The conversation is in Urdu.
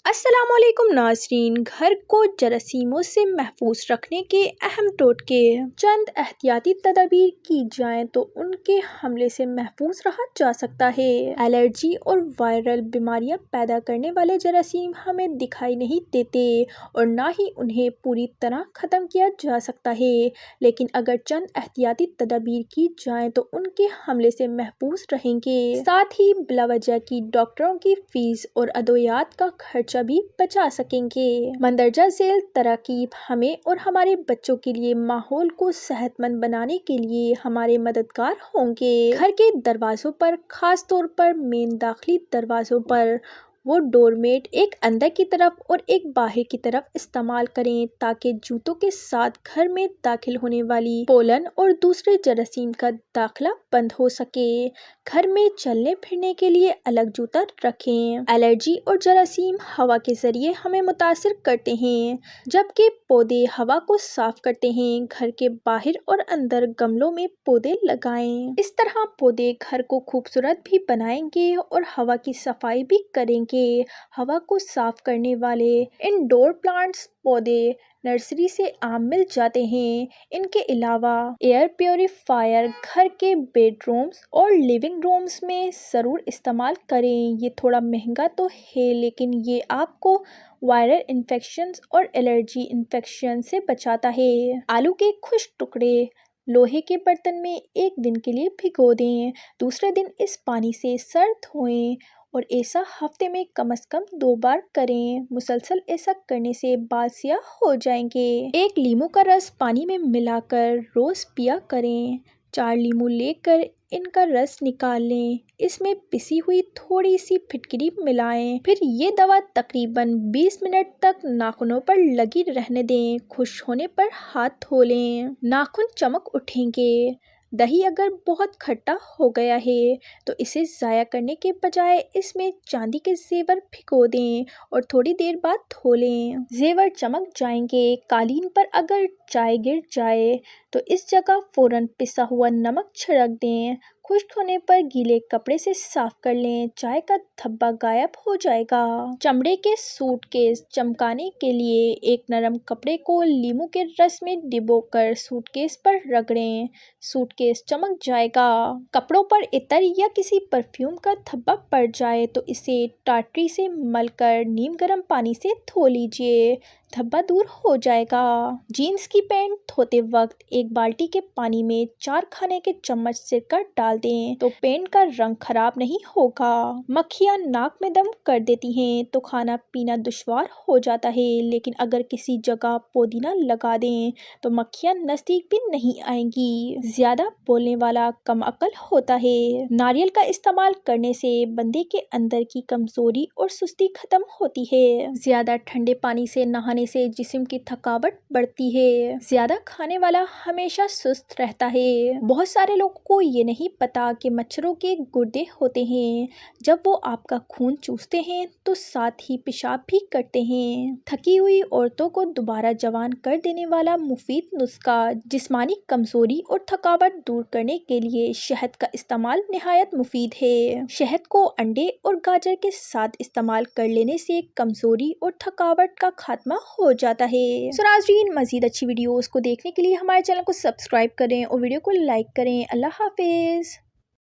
السلام علیکم ناظرین، گھر کو جراثیموں سے محفوظ رکھنے کے اہم ٹوٹکے۔ چند احتیاطی تدابیر کی جائیں تو ان کے حملے سے محفوظ رہا جا سکتا ہے۔ الرجی اور وائرل بیماریاں پیدا کرنے والے جراثیم ہمیں دکھائی نہیں دیتے اور نہ ہی انہیں پوری طرح ختم کیا جا سکتا ہے، لیکن اگر چند احتیاطی تدابیر کی جائیں تو ان کے حملے سے محفوظ رہیں گے۔ ساتھ ہی بلا وجہ کی ڈاکٹروں کی فیس اور ادویات کا خرچہ بھی بچا سکیں گے۔ مندرجہ ذیل تراکیب ہمیں اور ہمارے بچوں کے لیے ماحول کو صحت مند بنانے کے لیے ہمارے مددگار ہوں گے۔ گھر کے دروازوں پر، خاص طور پر مین داخلی دروازوں پر، وہ ڈور میٹ ایک اندر کی طرف اور ایک باہر کی طرف استعمال کریں تاکہ جوتوں کے ساتھ گھر میں داخل ہونے والی پولن اور دوسرے جراثیم کا داخلہ بند ہو سکے۔ گھر میں چلنے پھرنے کے لیے الگ جوتا رکھیں۔ الرجی اور جراثیم ہوا کے ذریعے ہمیں متاثر کرتے ہیں، جبکہ پودے ہوا کو صاف کرتے ہیں۔ گھر کے باہر اور اندر گملوں میں پودے لگائیں۔ اس طرح پودے گھر کو خوبصورت بھی بنائیں گے اور ہوا کی صفائی بھی کریں گے۔ ہوا کو صاف کرنے والے انڈور پلانٹس پودے نرسری سے عام مل جاتے ہیں۔ ان کے علاوہ ایئر پیوریفائر گھر کے بیڈ رومز اور لیونگ رومز میں ضرور استعمال کریں۔ یہ تھوڑا مہنگا تو ہے، لیکن یہ آپ کو وائرل انفیکشن اور الرجی انفیکشن سے بچاتا ہے۔ آلو کے خشک ٹکڑے لوہے کے برتن میں ایک دن کے لیے بھگو دیں، دوسرے دن اس پانی سے سر دھوئیں اور ایسا ہفتے میں کم از کم 2 بار کریں۔ مسلسل ایسا کرنے سے بال سیاہ ہو جائیں گے۔ ایک لیموں کا رس پانی میں ملا کر روز پیا کریں۔ 4 لیموں لے کر ان کا رس نکال لیں، اس میں پسی ہوئی تھوڑی سی پھٹکری ملائیں، پھر یہ دوا تقریباً 20 منٹ تک ناخنوں پر لگی رہنے دیں۔ خشک ہونے پر ہاتھ دھو لیں، ناخن چمک اٹھیں گے۔ دہی اگر بہت کھٹا ہو گیا ہے تو اسے ضائع کرنے کے بجائے اس میں چاندی کے زیور بھگو دیں اور تھوڑی دیر بعد دھو لیں۔ زیور چمک جائیں گے۔ قالین پر اگر چائے گر جائے تو اس جگہ فوراً پسا ہوا نمک چھڑک دیں۔ خشک ہونے پر گیلے کپڑے سے صاف کر لیں، چائے کا دھبا غائب ہو جائے گا۔ چمڑے کے سوٹ کیس چمکانے کے لیے ایک نرم کپڑے کو لیموں کے رس میں ڈبو کر سوٹ کیس پر رگڑیں، سوٹ کیس چمک جائے گا۔ کپڑوں پر عطر یا کسی پرفیوم کا دھبا پڑ جائے تو اسے ٹاٹری سے مل کر نیم گرم پانی سے دھو لیجیے، دھبا دور ہو جائے گا۔ جینس کی پینٹ دھوتے وقت ایک بالٹی کے پانی میں 4 کھانے کے چمچ سرکہ ڈال دیں تو پینٹ کا رنگ خراب نہیں ہوگا۔ مکھیاں ناک میں دم کر دیتی ہیں تو کھانا پینا دشوار ہو جاتا ہے، لیکن اگر کسی جگہ پودینہ لگا دیں تو مکھیاں نزدیک بھی نہیں آئیں گی۔ زیادہ بولنے والا کم عقل ہوتا ہے۔ ناریل کا استعمال کرنے سے بندے کے اندر کی کمزوری اور سستی ختم ہوتی ہے۔ زیادہ ٹھنڈے پانی سے نہانے سے جسم کی تھکاوٹ بڑھتی ہے۔ زیادہ کھانے والا ہمیشہ سست رہتا ہے۔ بہت سارے لوگوں کو یہ نہیں پتا کہ مچھروں کے گردے ہوتے ہیں، جب وہ آپ کا خون چوستے ہیں تو ساتھ ہی پیشاب بھی کرتے ہیں۔ تھکی ہوئی عورتوں کو دوبارہ جوان کر دینے والا مفید نسخہ، جسمانی کمزوری اور تھکاوٹ دور کرنے کے لیے شہد کا استعمال نہایت مفید ہے۔ شہد کو انڈے اور گاجر کے ساتھ استعمال کر لینے سے کمزوری اور تھکاوٹ کا خاتمہ ہو جاتا ہے۔ ناظرین، مزید اچھی ویڈیوز کو دیکھنے کے لیے ہمارے چینل کو سبسکرائب کریں اور ویڈیو کو لائک کریں۔ اللہ حافظ۔